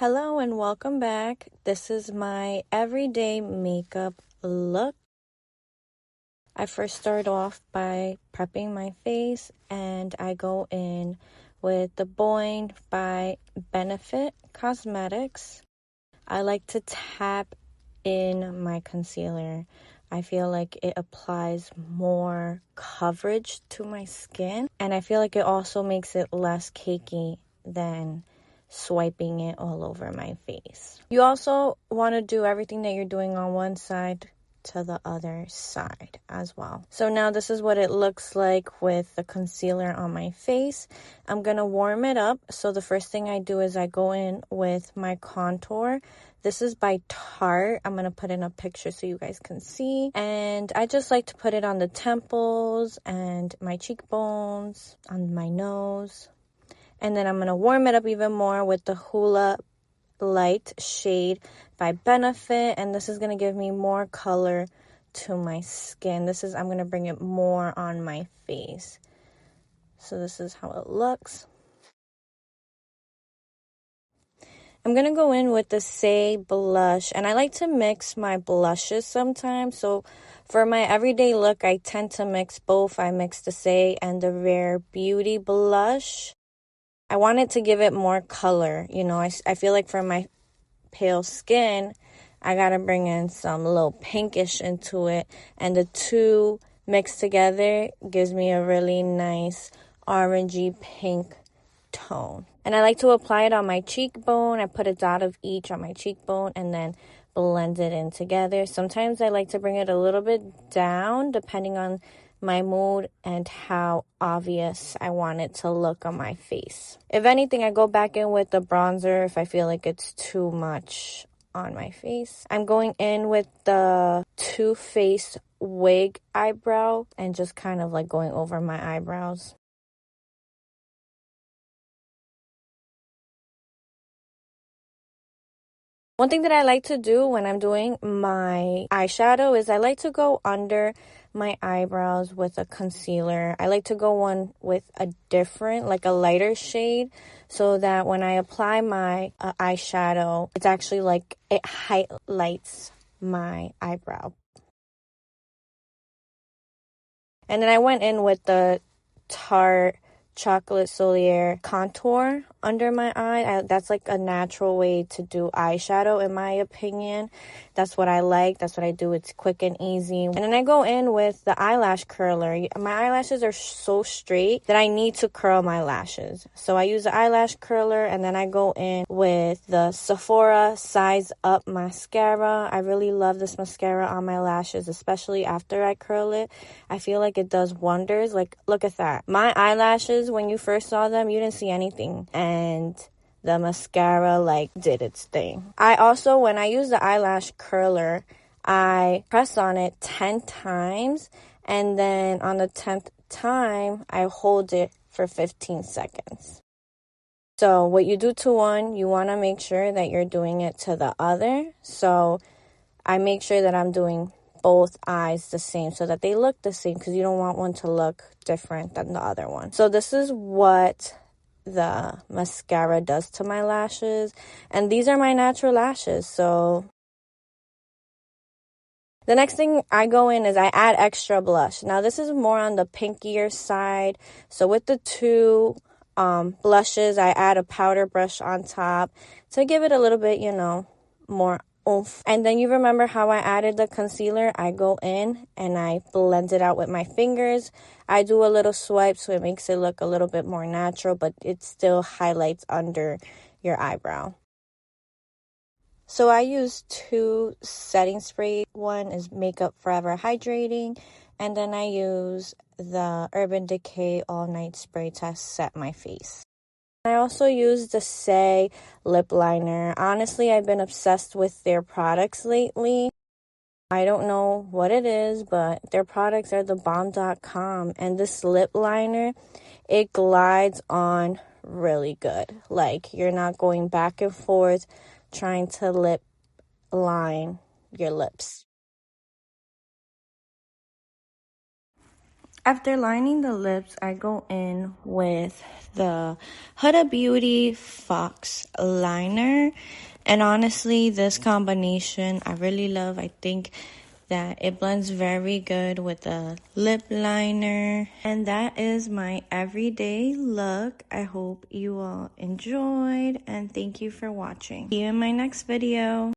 Hello and welcome back. This is my everyday makeup look. I first start off by prepping my face and I go in with the Boing by Benefit Cosmetics. I like to tap in my concealer. I feel like it applies more coverage to my skin, and I feel like it also makes it less cakey than swiping it all over my face. You also want to do everything that you're doing on one side to the other side as well. So now this is what it looks like with the concealer on my face. I'm gonna warm it up. So the first thing I do is I go in with my contour. This is by Tarte. I'm gonna put in a picture so you guys can see. And I just like to put it on the temples and my cheekbones, on my nose. And then I'm going to warm it up even more with the Hula Light shade by Benefit. And this is going to give me more color to my skin. I'm going to bring it more on my face. So this is how it looks. I'm going to go in with the Say blush. And I like to mix my blushes sometimes. So for my everyday look, I tend to mix both. I mix the Say and the Rare Beauty blush. I wanted to give it more color. You know, I feel like for my pale skin, I got to bring in some little pinkish into it. And the two mixed together gives me a really nice orangey pink tone. And I like to apply it on my cheekbone. I put a dot of each on my cheekbone and then blend it in together. Sometimes I like to bring it a little bit down depending on my mood and how obvious I want it to look on my face. If anything, I go back in with the bronzer if I feel like it's too much on my face. I'm going in with the Too Faced wig eyebrow and just kind of like going over my eyebrows. One thing that I like to do when I'm doing my eyeshadow is I like to go under my eyebrows with a concealer. I like to go one with a different, like a lighter shade, so that when I apply my eyeshadow, it's actually like it highlights my eyebrow. And then I went in with the Tarte Chocolate Solier contour under my eye. That's like a natural way to do eyeshadow in my opinion. That's what I like. That's what I do. It's quick and easy. And then I go in with the eyelash curler. My eyelashes are so straight that I need to curl my lashes. So I use the eyelash curler and then I go in with the Sephora Size Up mascara. I really love this mascara on my lashes, especially after I curl it. I feel like it does wonders. Like, look at that. My eyelashes, when you first saw them, you didn't see anything. And the mascara, like, did its thing. I also, when I use the eyelash curler, I press on it 10 times. And then on the 10th time, I hold it for 15 seconds. So what you do to one, you want to make sure that you're doing it to the other. So I make sure that I'm doing both eyes the same so that they look the same, because you don't want one to look different than the other one. So this is what the mascara does to my lashes, and these are my natural lashes. So the next thing I go in is I add extra blush. Now this is more on the pinkier side. So with the two blushes, I add a powder brush on top to give it a little bit, more oomph. And then you remember how I added the concealer? I go in and I blend it out with my fingers. I do a little swipe so it makes it look a little bit more natural, but it still highlights under your eyebrow. So I use two setting sprays. One is Makeup Forever Hydrating, and then I use the Urban Decay All Night Spray to set my face. I also use the Say lip liner. Honestly, I've been obsessed with their products lately. I don't know what it is, but their products are thebomb.com. And this lip liner, it glides on really good. Like, you're not going back and forth trying to lip line your lips. After lining the lips, I go in with the Huda Beauty Fox liner. And honestly, this combination I really love. I think that it blends very good with the lip liner. And that is my everyday look. I hope you all enjoyed, and thank you for watching. See you in my next video.